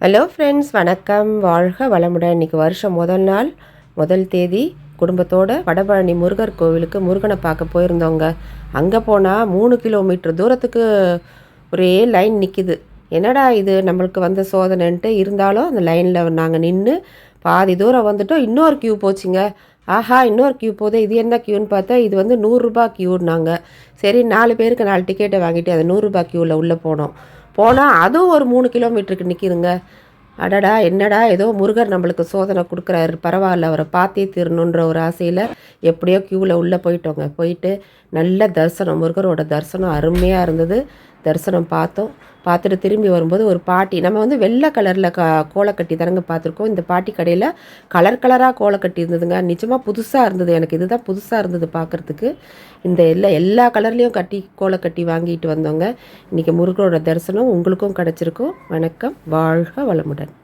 Hello friends, வணக்கம். வாழ்க வளமுடன். இன்றைக்கி வருஷம் முதல் நாள், முதல் தேதி குடும்பத்தோடு வடபழனி முருகர் கோவிலுக்கு முருகனை பார்க்க போயிருந்தோங்க. அங்கே போனால் 3 கிலோமீட்டர் தூரத்துக்கு ஒரே லைன் நிற்கிது. என்னடா இது நம்மளுக்கு வந்த சோதனைன்ட்டு இருந்தாலும் அந்த லைனில் நாங்கள் நின்று பாதி தூரம் வந்துட்டோம். இன்னொரு க்யூ போச்சுங்க. ஆஹா, இன்னொரு க்யூ போதே, இது என்ன க்யூன்னு பார்த்தா இது வந்து 100 ரூபா க்யூன்னாங்க. சரி, 4 பேருக்கு 4 டிக்கெட்டை வாங்கிட்டு அந்த 100 ரூபா க்யூவில் உள்ளே போனால் அதுவும் ஒரு 3 கிலோமீட்டருக்கு நிற்கிதுங்க. அடடா, என்னடா ஏதோ முருகர் நம்மளுக்கு சோதனை கொடுக்குறாரு, பரவாயில்ல அவரை பார்த்தே தீரணுன்ற ஒரு ஆசையில் எப்படியோ க்யூவில் உள்ளே போயிட்டு நல்ல தரிசனம், முருகரோட தரிசனம் அருமையாக இருந்தது. தரிசனம் பார்த்துட்டு திரும்பி வரும்போது ஒரு பாட்டி, நம்ம வந்து வெள்ளை கலரில் கோலக்கட்டி தானங்க பார்த்துருக்கோம். இந்த பாட்டி கடையில் கலர் கலராக கோலக்கட்டி இருந்ததுங்க. நிஜமாக புதுசாக இருந்தது. எனக்கு இதுதான் புதுசாக இருந்தது பார்க்குறதுக்கு. இந்த எல்லா கலர்லேயும் கோலக்கட்டி வாங்கிட்டு வந்தோங்க. இன்றைக்கி முருகரோட தரிசனம் உங்களுக்கும் கிடச்சிருக்கும். வணக்கம், வாழ்க வளமுடன்.